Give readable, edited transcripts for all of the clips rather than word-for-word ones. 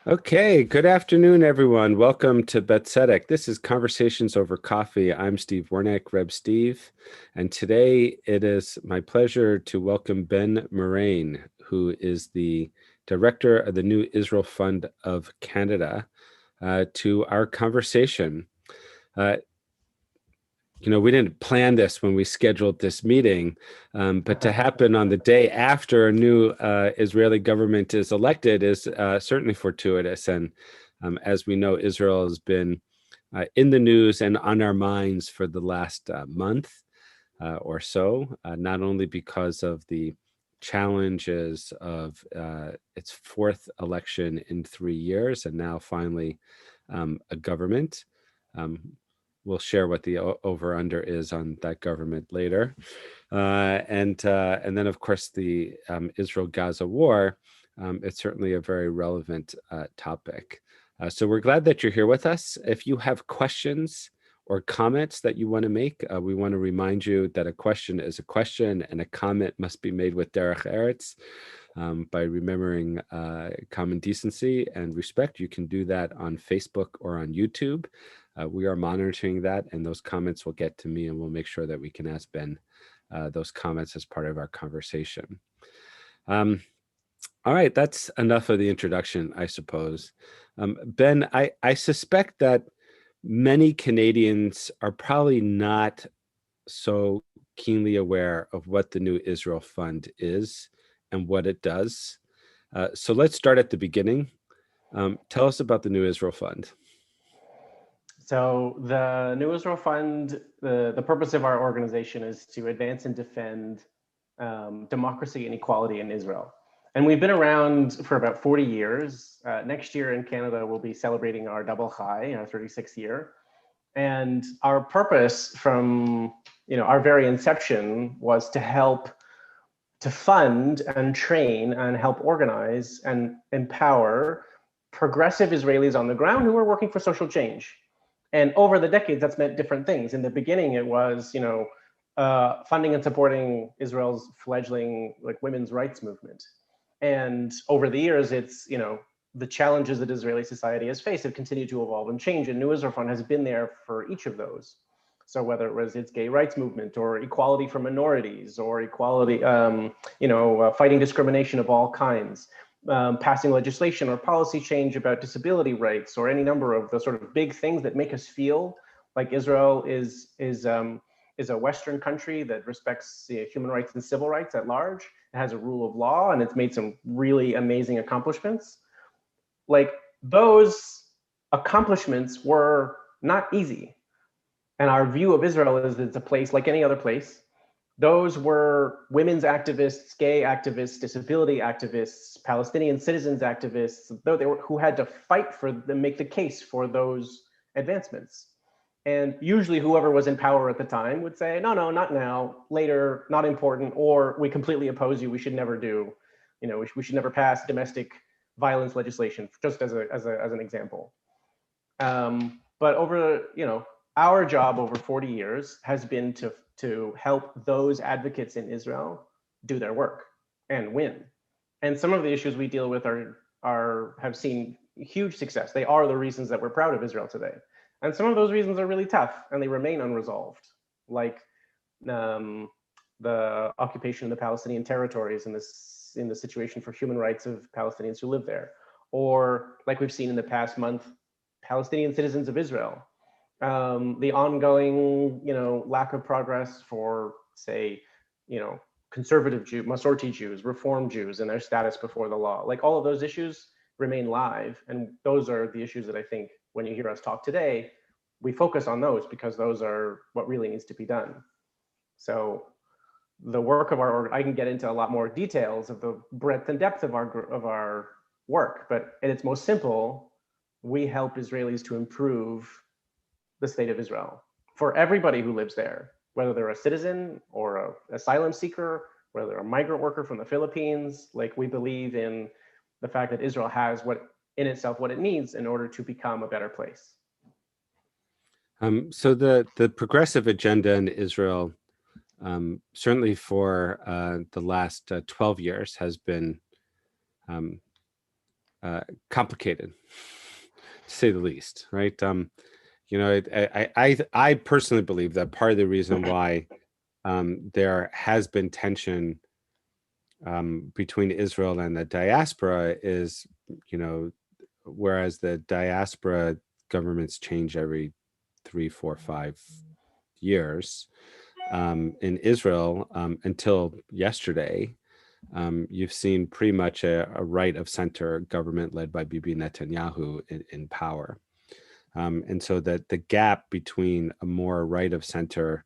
Okay, good afternoon, everyone. Welcome to Betsedek. This is Conversations Over Coffee. I'm Steve Wernick, Reb Steve, and today it is my pleasure to welcome Ben Murane, who is the director of the New Israel Fund of Canada, to our conversation. Uh, we didn't plan this when we scheduled this meeting, but to happen on the day after a new Israeli government is elected is certainly fortuitous. And as we know, Israel has been in the news and on our minds for the last month or so, not only because of the challenges of its fourth election in 3 years and now finally a government. Um, we'll share what the over under is on that government later, and then of course the Israel Gaza war. It's certainly a very relevant topic. So we're glad that you're here with us. If you have questions or comments that you want to make, we want to remind you that a question is a question and a comment must be made with derech eretz, by remembering common decency and respect. You can do that on Facebook or on YouTube. We are monitoring that, and those comments will get to me, and we'll make sure that we can ask Ben those comments as part of our conversation. All right, that's enough of the introduction, I suppose. Ben, I suspect that many Canadians are probably not so keenly aware of what the New Israel Fund is and what it does. So let's start at the beginning. Tell us about the New Israel Fund. So the New Israel Fund, the purpose of our organization is to advance and defend democracy and equality in Israel. And we've been around for about 40 years. Next year in Canada, we'll be celebrating our double chai, our 36th year. And our purpose from our very inception was to help to fund and train and help organize and empower progressive Israelis on the ground who are working for social change. And over the decades, that's meant different things. In the beginning, it was, funding and supporting Israel's fledgling women's rights movement. And over the years, it's, the challenges that Israeli society has faced have continued to evolve and change. And New Israel Fund has been there for each of those. So whether it was its gay rights movement or equality for minorities or equality, fighting discrimination of all kinds, passing legislation or policy change about disability rights, or any number of the sort of big things that make us feel like Israel is a Western country that respects human rights and civil rights at large. It has a rule of law, and it's made some really amazing accomplishments. Like, those accomplishments were not easy. And our view of Israel is that it's a place like any other place. Those were women's activists, gay activists, disability activists, Palestinian citizens activists, who had to fight for them, make the case for those advancements. And usually whoever was in power at the time would say, no, not now, later, not important, or we completely oppose you, we should never do, we should never pass domestic violence legislation, just as an example. But over, our job over 40 years has been to help those advocates in Israel do their work and win. And some of the issues we deal with have seen huge success. They are the reasons that we're proud of Israel today. And some of those reasons are really tough and they remain unresolved, like the occupation of the Palestinian territories and in the situation for human rights of Palestinians who live there, or like we've seen in the past month, Palestinian citizens of Israel. The ongoing, lack of progress for, say, conservative Jews, Masorti Jews, Reform Jews, and their status before the law. Like, all of those issues remain live, and those are the issues that I think when you hear us talk today, we focus on those because those are what really needs to be done. So the work of I can get into a lot more details of the breadth and depth of our work, but at its most simple, we help Israelis to improve the state of Israel for everybody who lives there, whether they're a citizen or an asylum seeker, whether they're a migrant worker from the Philippines. Like, we believe in the fact that Israel has what it needs in order to become a better place. So the progressive agenda in Israel, certainly for the last 12 years, has been uh, complicated, to say the least, right? I personally believe that part of the reason why there has been tension between Israel and the diaspora is, whereas the diaspora governments change every 3, 4, 5 years, in Israel, until yesterday, you've seen pretty much a right of center government led by Bibi Netanyahu in power. And so that the gap between a more right of center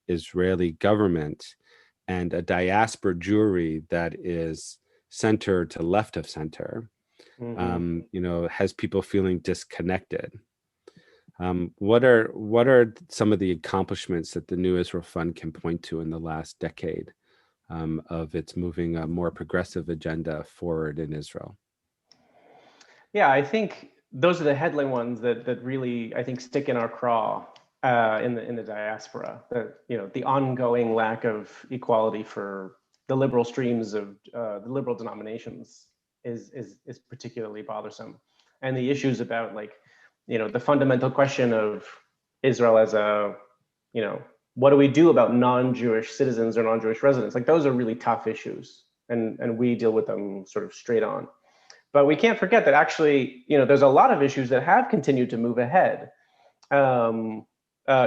Israeli government and a diaspora Jewry that is center to left of center, has people feeling disconnected. What are some of the accomplishments that the New Israel Fund can point to in the last decade of its moving a more progressive agenda forward in Israel? Yeah, I think those are the headline ones that really, I think, stick in our craw in the diaspora. The ongoing lack of equality for the liberal streams of the liberal denominations is particularly bothersome, and the issues about the fundamental question of Israel as a, what do we do about non-Jewish citizens or non-Jewish residents? Like, those are really tough issues, and we deal with them sort of straight on. But we can't forget that actually, there's a lot of issues that have continued to move ahead.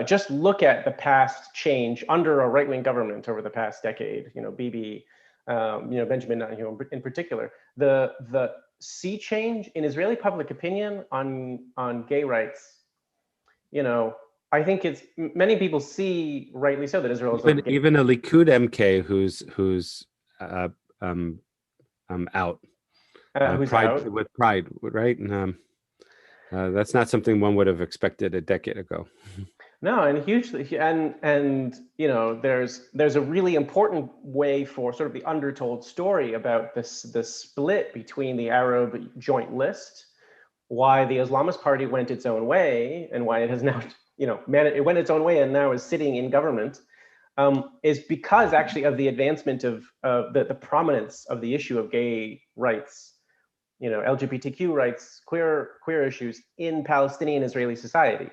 Just look at the past change under a right-wing government over the past decade. Bibi, Benjamin Netanyahu in particular. The sea change in Israeli public opinion on gay rights. I think it's, many people see, rightly so, that Israel is even a Likud MK who's out. Who's pride out with pride, right? And that's not something one would have expected a decade ago. No, and hugely, and there's a really important way for sort of the undertold story about the split between the Arab Joint List, why the Islamist Party went its own way, and why it has now, it went its own way and now is sitting in government, is because actually of the advancement of the prominence of the issue of gay rights, LGBTQ rights, queer issues in Palestinian Israeli society.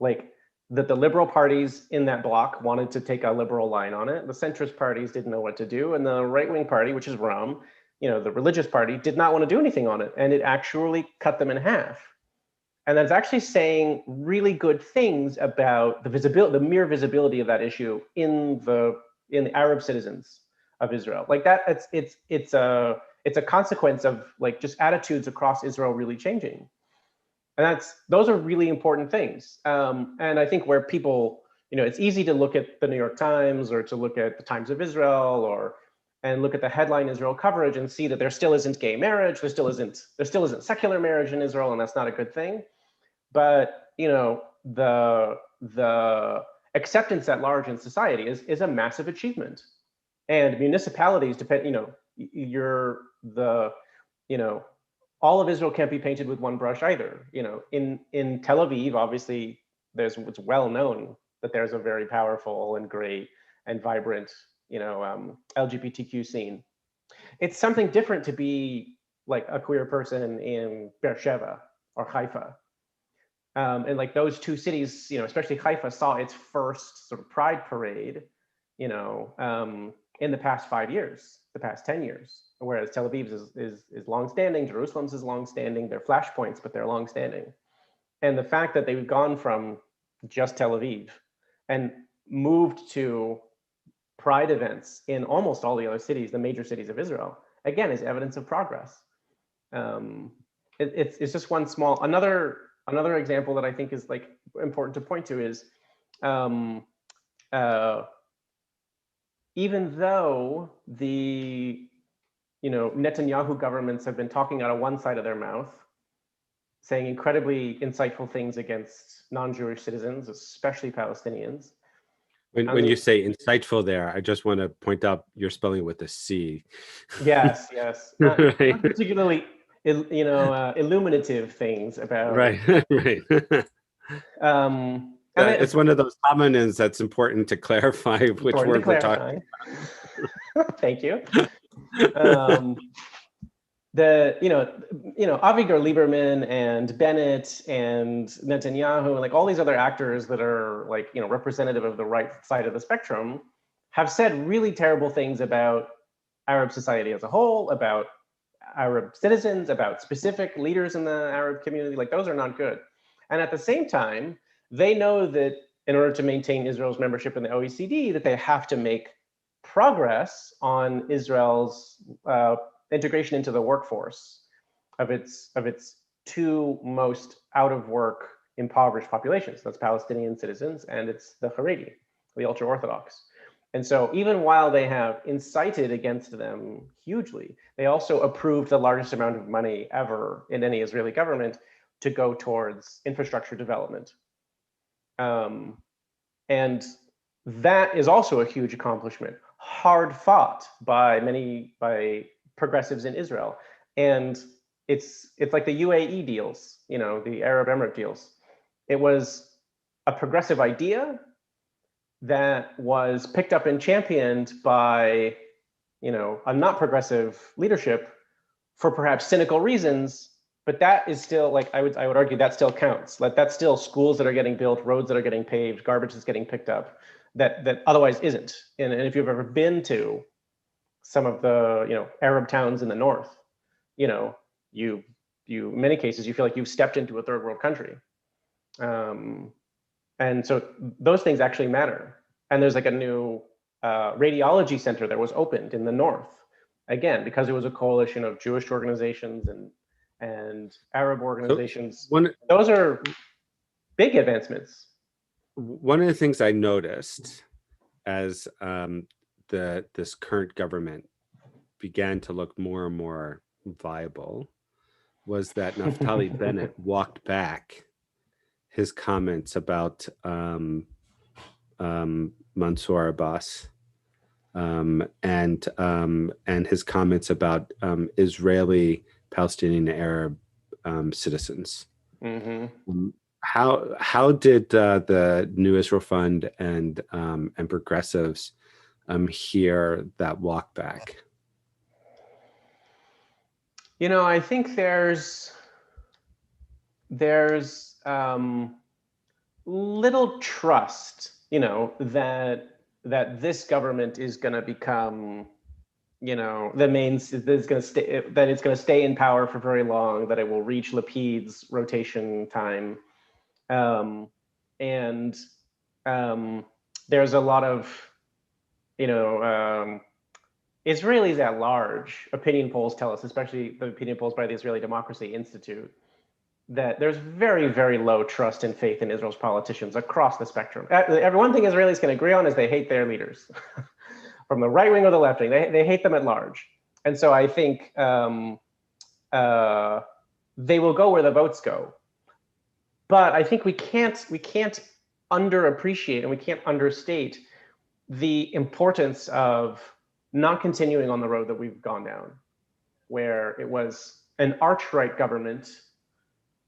Like, that the liberal parties in that bloc wanted to take a liberal line on it. The centrist parties didn't know what to do. And the right-wing party, which is Ram, the religious party, did not want to do anything on it. And it actually cut them in half. And that's actually saying really good things about the visibility, the mere visibility of that issue in the Arab citizens of Israel. Like that, it's a consequence of just attitudes across Israel really changing. And those are really important things. And I think where people, it's easy to look at the New York Times or to look at the Times of Israel and look at the headline Israel coverage and see that there still isn't gay marriage, there still isn't secular marriage in Israel, and that's not a good thing. But the acceptance at large in society is a massive achievement. And municipalities depend, all of Israel can't be painted with one brush either. In Tel Aviv, obviously, it's well known that there's a very powerful and great and vibrant, LGBTQ scene. It's something different to be like a queer person in Beersheba or Haifa. And like those two cities, especially Haifa, saw its first sort of pride parade, in the past 5 years, the past 10 years. Whereas Tel Aviv's is longstanding, Jerusalem's is longstanding. They're flashpoints, but they're longstanding. And the fact that they've gone from just Tel Aviv and moved to pride events in almost all the other cities, the major cities of Israel, again, is evidence of progress. It's just one small, another example that I think is important to point to is, even though the Netanyahu governments have been talking out of one side of their mouth, saying incredibly insightful things against non-Jewish citizens, especially Palestinians. When you say insightful there, I just want to point out you're spelling it with a C. Yes. Not Right. particularly, illuminative things about. Right. Right. It's one of those homonyms that's important to clarify which word we're talking about. Thank you. Avigdor Lieberman and Bennett and Netanyahu and like all these other actors that are like, representative of the right side of the spectrum have said really terrible things about Arab society as a whole, about Arab citizens, about specific leaders in the Arab community. Like those are not good. And at the same time, they know that in order to maintain Israel's membership in the OECD, that they have to make progress on Israel's integration into the workforce of its two most out of work, impoverished populations. That's Palestinian citizens and it's the Haredi, the ultra Orthodox. And so even while they have incited against them hugely, they also approved the largest amount of money ever in any Israeli government to go towards infrastructure development. And that is also a huge accomplishment, hard fought by progressives in Israel. And it's like the UAE deals, the Arab Emirate deals. It was a progressive idea that was picked up and championed by, a not progressive leadership for perhaps cynical reasons, but that is still like, I would argue that still counts. Like that's still schools that are getting built, roads that are getting paved, garbage that's getting picked up, that otherwise isn't. And if you've ever been to some of the, Arab towns in the north, you in many cases, you feel like you've stepped into a third world country. And so those things actually matter. And there's like a new radiology center that was opened in the north, again, because it was a coalition of Jewish organizations and Arab organizations. So those are big advancements. One of the things I noticed as this current government began to look more and more viable was that Naftali Bennett walked back his comments about Mansour Abbas and his comments about Israeli, Palestinian, Arab citizens. Mm-hmm. How did the New Israel Fund and progressives hear that walk back? I think there's little trust, that this government is going to become, the main, that it's going to stay in power for very long, that it will reach Lapid's rotation time. There's a lot of, Israelis at large, opinion polls tell us, especially the opinion polls by the Israeli Democracy Institute, that there's very, very low trust and faith in Israel's politicians across the spectrum. One thing Israelis can agree on is they hate their leaders, from the right wing or the left wing. They hate them at large. And so I think they will go where the votes go. But I think we can't underappreciate and we can't understate the importance of not continuing on the road that we've gone down, where it was an arch-right government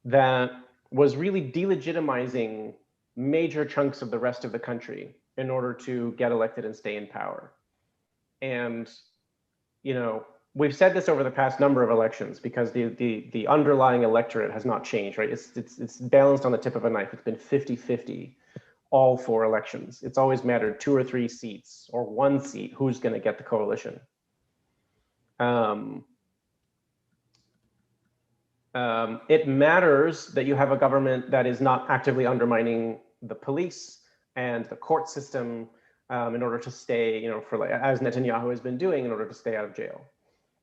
that was really delegitimizing major chunks of the rest of the country in order to get elected and stay in power. And, we've said this over the past number of elections because the underlying electorate has not changed, right? It's balanced on the tip of a knife. It's been 50-50 all 4 elections. It's always mattered 2 or 3 seats or 1 seat, who's going to get the coalition. It matters that you have a government that is not actively undermining the police and the court system in order to stay, as Netanyahu has been doing, in order to stay out of jail.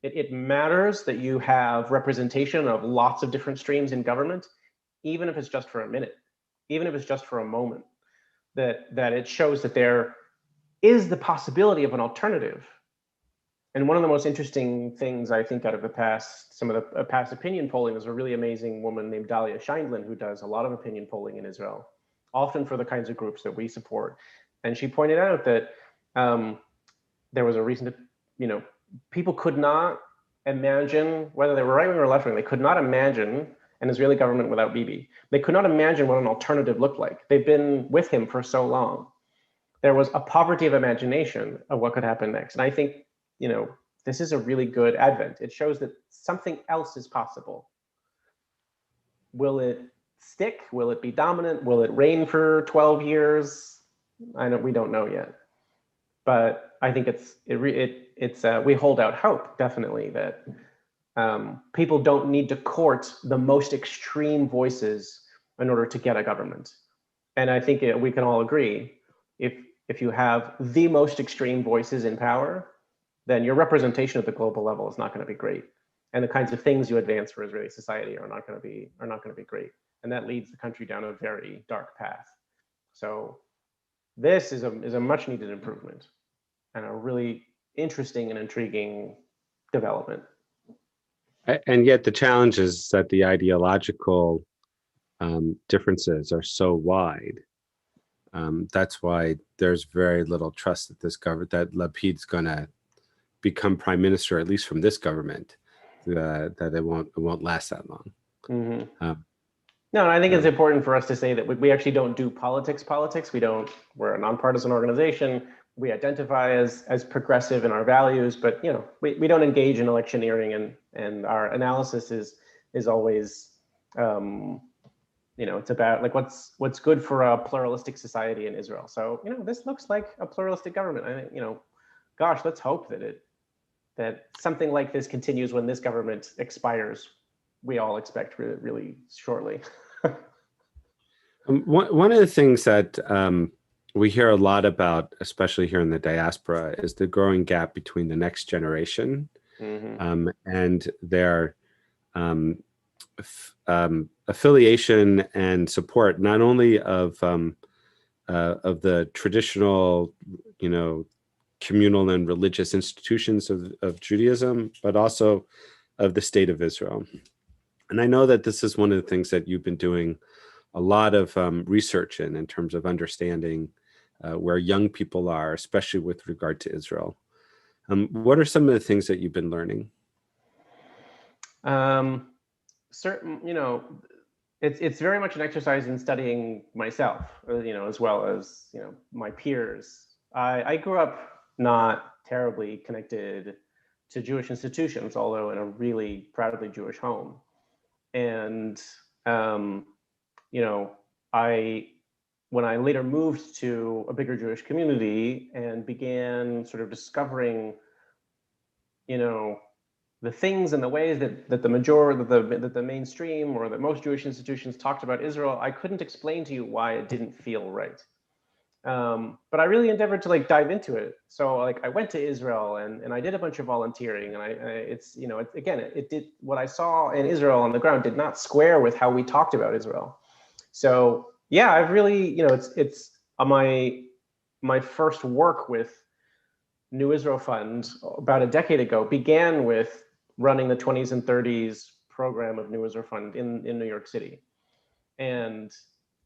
It matters that you have representation of lots of different streams in government, even if it's just for a minute, even if it's just for a moment, that it shows that there is the possibility of an alternative. And one of the most interesting things I think out of some of the past opinion polling, there's a really amazing woman named Dalia Scheindlin who does a lot of opinion polling in Israel, often for the kinds of groups that we support. And she pointed out that there was a reason to, people could not imagine, whether they were right wing or left wing, they could not imagine an Israeli government without Bibi. They could not imagine what an alternative looked like. They've been with him for so long. There was a poverty of imagination of what could happen next. And I think, this is a really good advent. It shows that something else is possible. Will it stick? Will it be dominant? Will it reign for 12 years? We don't know yet. But I think we hold out hope, definitely, that people don't need to court the most extreme voices in order to get a government. And I think we can all agree, if you have the most extreme voices in power, then your representation at the global level is not going to be great, and the kinds of things you advance for Israeli society are not going to be great, and that leads the country down a very dark path. So this is a much needed improvement and a really interesting and intriguing development. And yet the challenge is that the ideological differences are so wide. That's why there's very little trust that this government, that Lapid's going to become prime minister, at least from this government, that it won't last that long. Mm-hmm. No, and I think it's important for us to say that we actually don't do politics. We're a nonpartisan organization. We identify as progressive in our values, but we don't engage in electioneering, and our analysis is always it's about like what's good for a pluralistic society in Israel. So this looks like a pluralistic government. I think gosh, let's hope that something like this continues when this government expires. We all expect really shortly. One of the things that we hear a lot about, especially here in the diaspora, is the growing gap between the next generation and their affiliation and support, not only of the traditional, communal and religious institutions of Judaism, but also of the state of Israel. And I know that this is one of the things that you've been doing a lot of research in terms of understanding where young people are, especially with regard to Israel. What are some of the things that you've been learning? It's very much an exercise in studying myself, as well as my peers. I grew up not terribly connected to Jewish institutions, although in a really proudly Jewish home. And when I later moved to a bigger Jewish community and began sort of discovering, the things and the ways that the mainstream or that most Jewish institutions talked about Israel, I couldn't explain to you why it didn't feel right. But I really endeavored to dive into it. So I went to Israel and I did a bunch of volunteering, and it did what I saw in Israel on the ground did not square with how we talked about Israel. So yeah, I've really, it's my first work with New Israel Fund about a decade ago began with running the 20s and 30s program of New Israel Fund in New York City. And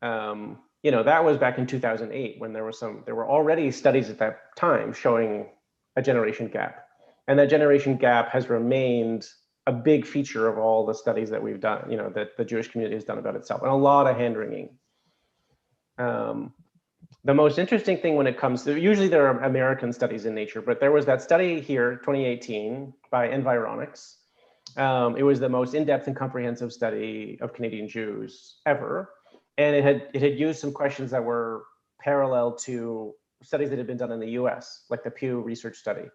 that was back in 2008 when there were already studies at that time showing a generation gap. And that generation gap has remained a big feature of all the studies that we've done, that the Jewish community has done about itself, and a lot of hand wringing. The most interesting thing when it comes to, usually there are American studies in nature, but there was that study here, 2018, by Environics. It was the most in-depth and comprehensive study of Canadian Jews ever. And it had used some questions that were parallel to studies that had been done in the US, like the Pew Research Study.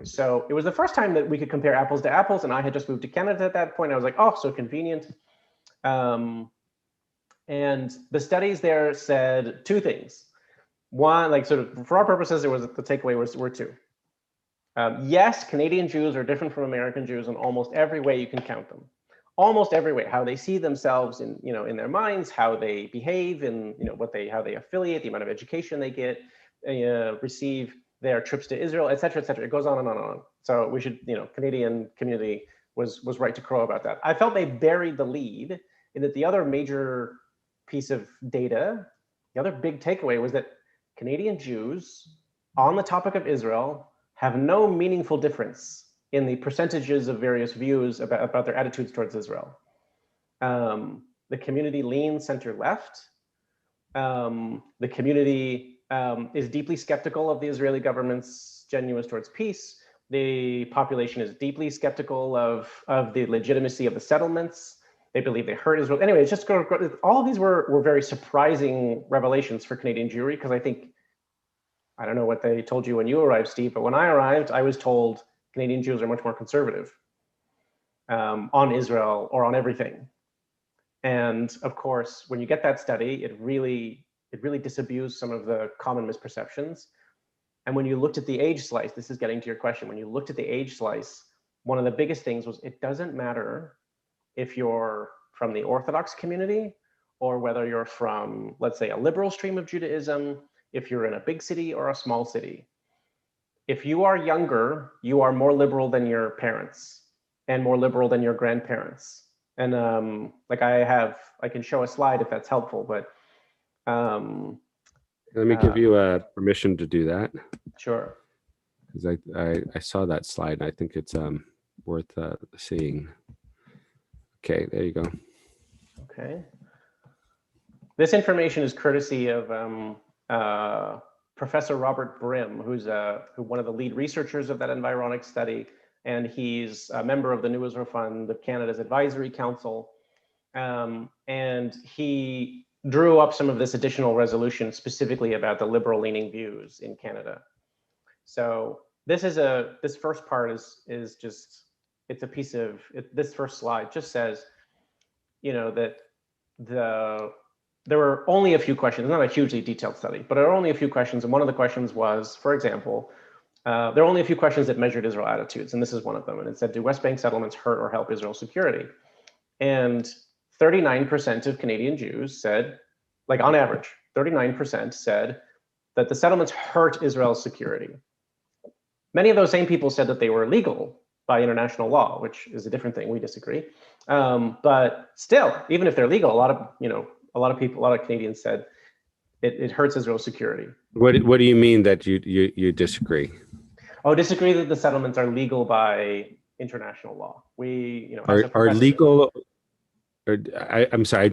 So it was the first time that we could compare apples to apples, and I had just moved to Canada at that point. I was like, oh, so convenient. And the studies there said two things. One, sort of for our purposes, the takeaway were two. Yes, Canadian Jews are different from American Jews in almost every way you can count them. Almost every way, how they see themselves in their minds, how they behave, and how they affiliate, the amount of education they get, receive, their trips to Israel, et cetera, et cetera. It goes on and on and on. So we should, Canadian community was right to crow about that. I felt they buried the lead in that the other major piece of data, the other big takeaway was that Canadian Jews on the topic of Israel have no meaningful difference in the percentages of various views about their attitudes towards Israel. The community leans center left. The community is deeply skeptical of the Israeli government's genuineness towards peace, The population is deeply skeptical of the legitimacy of the settlements. They believe they hurt Israel. Anyway, it's just all of these were very surprising revelations for Canadian Jewry, because I don't know what they told you when you arrived, Steve, but when I arrived, I was told Canadian Jews are much more conservative on Israel or on everything. And of course, when you get that study, it really disabused some of the common misperceptions. And when you looked at the age slice, this is getting to your question, when you looked at the age slice, one of the biggest things was it doesn't matter if you're from the Orthodox community or whether you're from, let's say, a liberal stream of Judaism, if you're in a big city or a small city. If you are younger, you are more liberal than your parents and more liberal than your grandparents. And like I can show a slide if that's helpful, but let me give you permission to do that. Sure. Because I saw that slide and I think it's worth seeing. Okay, there you go. Okay. This information is courtesy of Professor Robert Brim, who's one of the lead researchers of that Environics study, and he's a member of the New Israel Fund of Canada's Advisory Council, and he drew up some of this additional resolution specifically about the liberal-leaning views in Canada. So this first part is just, it's a piece of this first slide just says, that there were only a few questions, not a hugely detailed study, but there are only a few questions. And one of the questions was, for example, there are only a few questions that measured Israel attitudes, and this is one of them. And it said, do West Bank settlements hurt or help Israel's security? And 39% of Canadian Jews said, like on average, 39% said that the settlements hurt Israel's security. Many of those same people said that they were illegal by international law, which is a different thing. We disagree. But still, even if they're legal, a lot of Canadians said it hurts Israel's security. What do you mean that you disagree? Oh, disagree that the settlements are legal by international law. We, are legal. I'm sorry.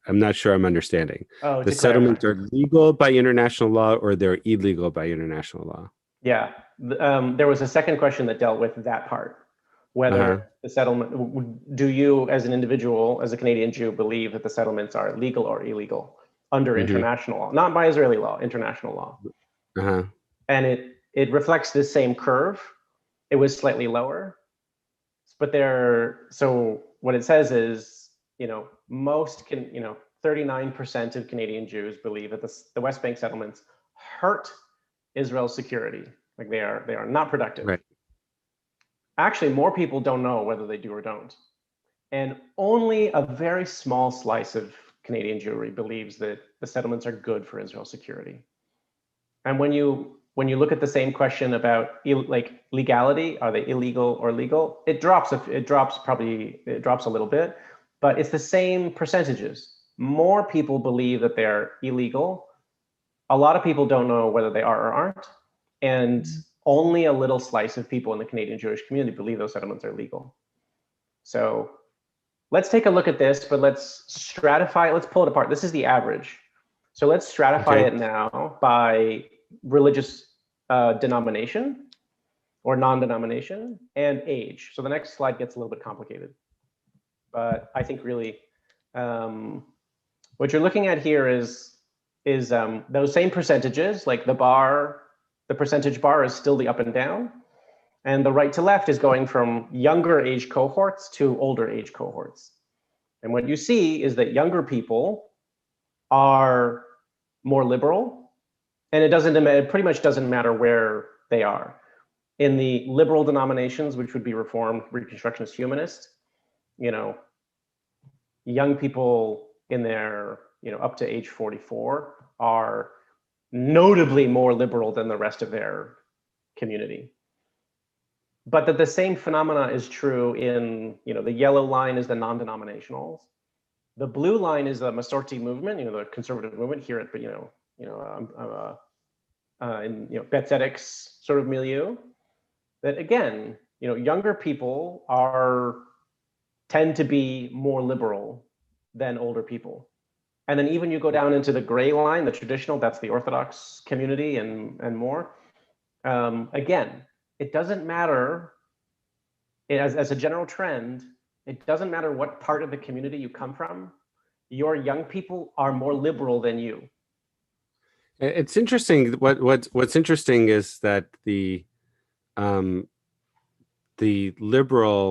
I'm not sure I'm understanding. Oh, the settlements are legal by international law or they're illegal by international law? Yeah. There was a second question that dealt with that part. Whether the settlement, do you as an individual, as a Canadian Jew, believe that the settlements are legal or illegal under international law, not by Israeli law, international law. And it reflects this same curve. It was slightly lower, but so what it says is, 39% of Canadian Jews believe that the West Bank settlements hurt Israel's security. Like they are not productive. Right. Actually, more people don't know whether they do or don't. And only a very small slice of Canadian Jewry believes that the settlements are good for Israel's security. And when you look at the same question about like legality, are they illegal or legal? It drops a little bit, but it's the same percentages. More people believe that they're illegal. A lot of people don't know whether they are or aren't. And only a little slice of people in the Canadian Jewish community believe those settlements are legal. So let's take a look at this, but let's stratify, let's pull it apart. This is the average. So let's stratify it now by religious denomination or non-denomination and age. So the next slide gets a little bit complicated. But I think really what you're looking at here is those same percentages, like the percentage bar is still the up and down. And the right to left is going from younger age cohorts to older age cohorts. And what you see is that younger people are more liberal, and it pretty much doesn't matter where they are. In the liberal denominations, which would be Reformed, Reconstructionist, Humanist, young people in their, up to age 44 are notably more liberal than the rest of their community. But that the same phenomena is true in, the yellow line is the non-denominationals. The blue line is the Masorti movement, the conservative movement here at, in Bet Tzedek's sort of milieu. That again, younger people tend to be more liberal than older people. And then even you go down into the gray line, the traditional, that's the Orthodox community and more. Again, it doesn't matter, as a general trend, it doesn't matter what part of the community you come from, your young people are more liberal than you. It's interesting. What's interesting is that um, the liberal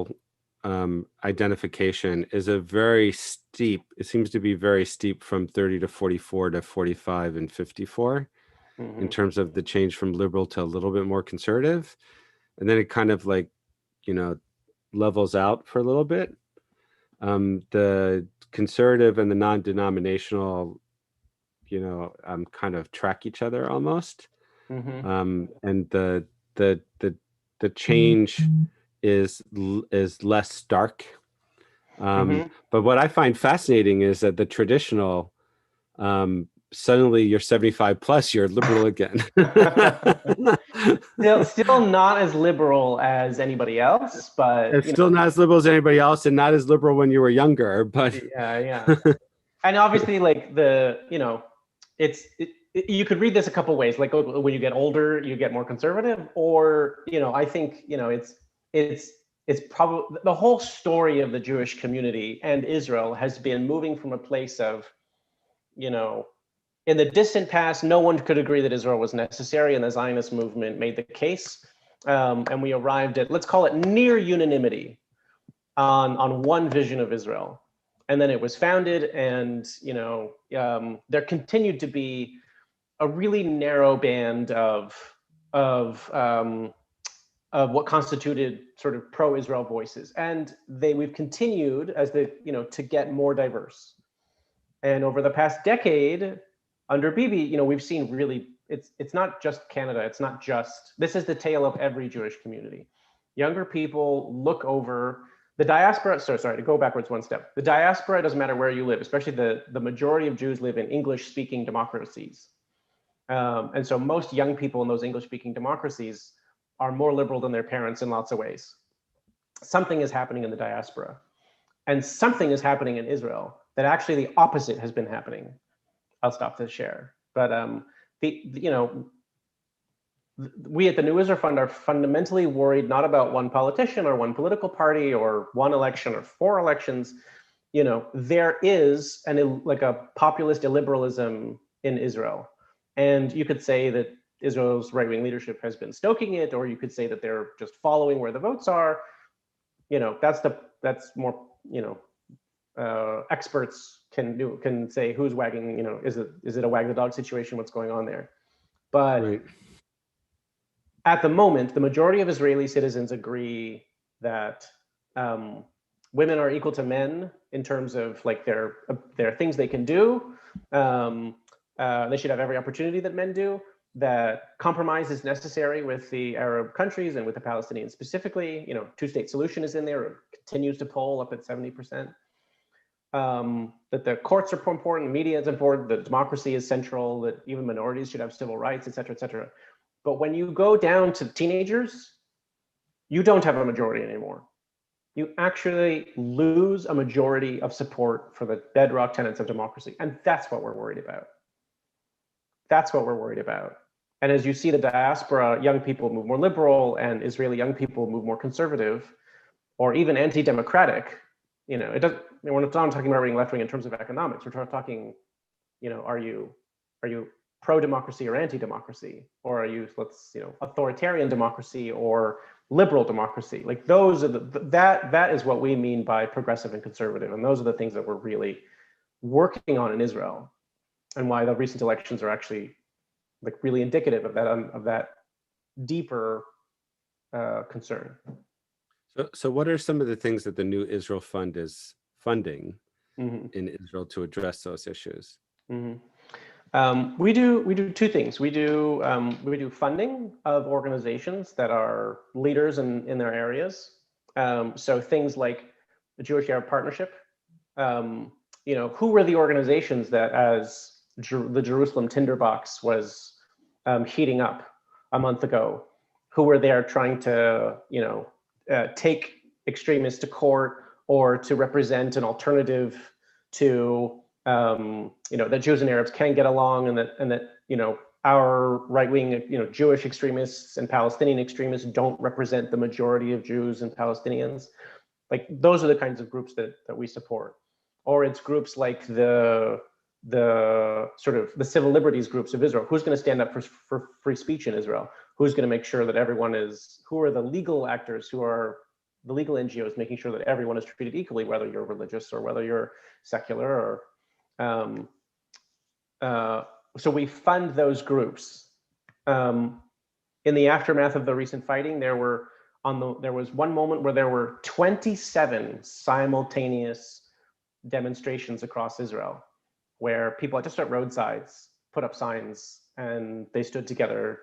identification is a very steep. It seems to be very steep from 30 to 44 to 45 and 54 in Mm-hmm. terms of the change from liberal to a little bit more conservative, and then it kind of like, you know, levels out for a little bit. The conservative and the non-denominational, kind of track each other almost. Mm-hmm. And the the the change is less stark. Mm-hmm. But what I find fascinating is that the traditional, suddenly you're 75 plus, you're liberal again. Still not as liberal as anybody else, but It's still not as liberal as anybody else, and not as liberal when you were younger. But yeah, yeah. And obviously, like you could read this a couple ways. Like when you get older, you get more conservative, or I think it's it's probably the whole story of the Jewish community and Israel has been moving from a place of, in the distant past, no one could agree that Israel was necessary, and the Zionist movement made the case, and we arrived at, let's call it, near unanimity on one vision of Israel. And then it was founded, and there continued to be a really narrow band of um, of what constituted sort of pro-Israel voices, and we've continued to get more diverse. And over the past decade, under Bibi, we've seen really, it's not just Canada. It's not just, this is the tale of every Jewish community. Younger people look over the diaspora. Sorry, to go backwards one step. The diaspora doesn't matter where you live, especially the majority of Jews live in English-speaking democracies. And so most young people in those English-speaking democracies are more liberal than their parents in lots of ways. Something is happening in the diaspora, and something is happening in Israel that actually the opposite has been happening. I'll stop to share. But we at the New Israel Fund are fundamentally worried not about one politician or one political party or one election or 4 elections. There is like a populist illiberalism in Israel, and you could say that Israel's right-wing leadership has been stoking it, or you could say that they're just following where the votes are. That's more, experts can say who's wagging, is it a wag the dog situation, what's going on there. But right. At the moment, the majority of Israeli citizens agree that women are equal to men in terms of like their things they can do. They should have every opportunity that men do. That compromise is necessary with the Arab countries and with the Palestinians specifically. Two-state solution is in there. It continues to poll up at 70%. That the courts are important, media is important, that democracy is central, that even minorities should have civil rights, et cetera, et cetera. But when you go down to teenagers, you don't have a majority anymore. You actually lose a majority of support for the bedrock tenets of democracy. And that's what we're worried about. That's what we're worried about. And as you see the diaspora, young people move more liberal, and Israeli young people move more conservative, or even anti-democratic. It doesn't. We're not talking about being left wing in terms of economics. We're talking, are you pro-democracy or anti-democracy, or are you, authoritarian democracy or liberal democracy? Like those are that is what we mean by progressive and conservative, and those are the things that we're really working on in Israel, and why the recent elections are actually like really indicative of that deeper concern. So what are some of the things that the New Israel Fund is funding Mm-hmm. in Israel to address those issues? Mm-hmm. We do 2 things. We do funding of organizations that are leaders in their areas. So things like the Jewish Arab Partnership. Who were the organizations that, as the Jerusalem tinderbox was heating up a month ago, who were there trying to take extremists to court, or to represent an alternative to that Jews and Arabs can get along, and that our right-wing, Jewish extremists and Palestinian extremists don't represent the majority of Jews and Palestinians. Like those are the kinds of groups that we support. Or it's groups like the sort of the civil liberties groups of Israel. Who's going to stand up for free speech in Israel? Who's going to make sure that everyone who are the legal actors, who are the legal NGOs, making sure that everyone is treated equally, whether you're religious or whether you're secular or so we fund those groups. In the aftermath of the recent fighting, there was one moment where there were 27 simultaneous demonstrations across Israel, where people just at roadsides put up signs and they stood together,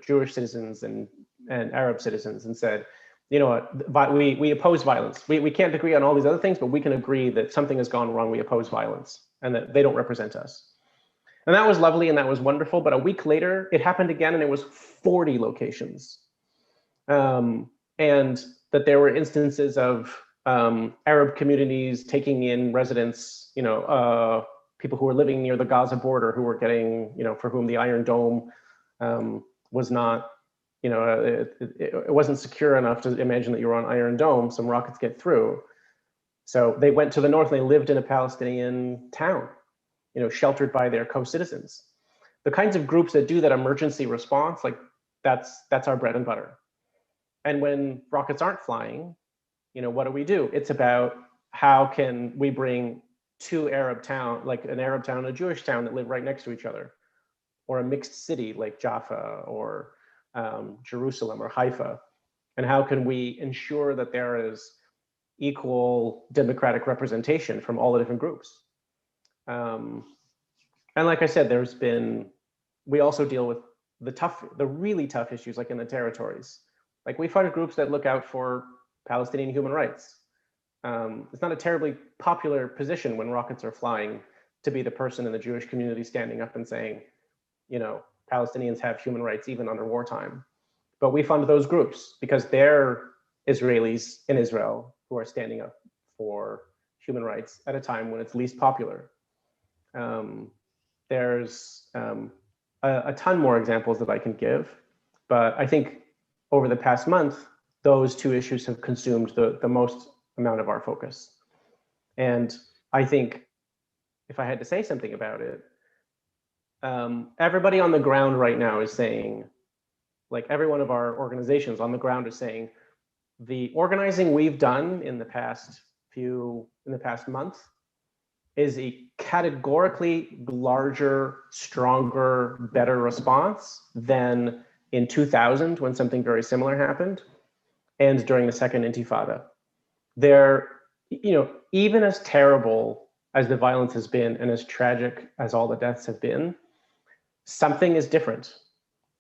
Jewish citizens and Arab citizens, and said, you know what, we oppose violence. We can't agree on all these other things, but we can agree that something has gone wrong. We oppose violence and that they don't represent us. And that was lovely and that was wonderful. But a week later, it happened again, and it was 40 locations. And that there were instances of Arab communities taking in residents, people who were living near the Gaza border, who were getting, for whom the Iron Dome was not, it wasn't secure enough to imagine that you were on Iron Dome. Some rockets get through. So they went to the north and they lived in a Palestinian town, sheltered by their co-citizens. The kinds of groups that do that emergency response, like that's our bread and butter. And when rockets aren't flying, what do? It's about how can we bring two Arab town, like an Arab town and a Jewish town that live right next to each other, or a mixed city like Jaffa or Jerusalem or Haifa, and how can we ensure that there is equal democratic representation from all the different groups? And like I said, we also deal with the really tough issues, like in the territories. Like we fight groups that look out for Palestinian human rights. It's not a terribly popular position when rockets are flying to be the person in the Jewish community standing up and saying, Palestinians have human rights even under wartime. But we fund those groups because they're Israelis in Israel who are standing up for human rights at a time when it's least popular. There's a ton more examples that I can give, but I think over the past month, those two issues have consumed the most amount of our focus. And I think if I had to say something about it, everybody on the ground right now is saying, like every one of our organizations on the ground is saying, the organizing we've done in the past month is a categorically larger, stronger, better response than in 2000 when something very similar happened, and during the second Intifada. Even as terrible as the violence has been and as tragic as all the deaths have been, something is different.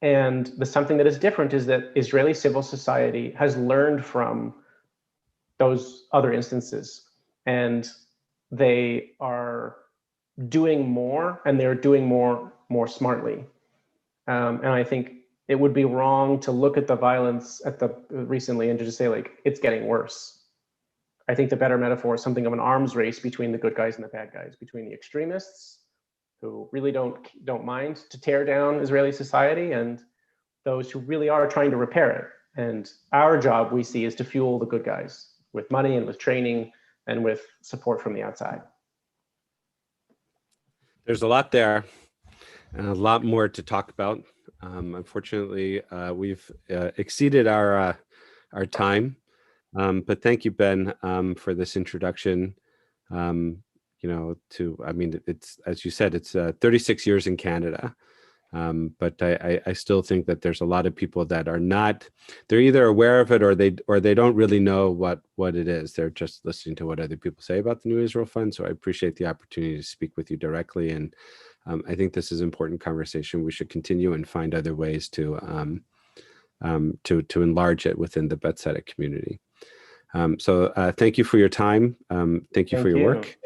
And the something that is different is that Israeli civil society has learned from those other instances, and they are doing more, and they're doing more smartly. And I think it would be wrong to look at the violence recently and to just say, like, it's getting worse. I think the better metaphor is something of an arms race between the good guys and the bad guys, between the extremists who really don't mind to tear down Israeli society and those who really are trying to repair it. And our job, we see, is to fuel the good guys with money and with training and with support from the outside. There's a lot there and a lot more to talk about. Unfortunately, we've exceeded our time, but thank you, Ben, for this introduction. It's, as you said, it's 36 years in Canada. But I still think that there's a lot of people that are not, they're either aware of it or they don't really know what it is. They're just listening to what other people say about the New Israel Fund. So I appreciate the opportunity to speak with you directly. And I think this is an important conversation. We should continue and find other ways to enlarge it within the Bet Tzedek community. So thank you for your time. Thank you for your work.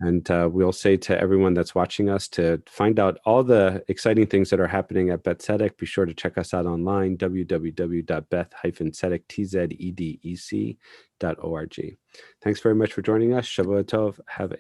And we'll say to everyone that's watching us to find out all the exciting things that are happening at Bet Tzedek. Be sure to check us out online, www.beth-tzedek.org. Thanks very much for joining us. Shavua Tov. Have a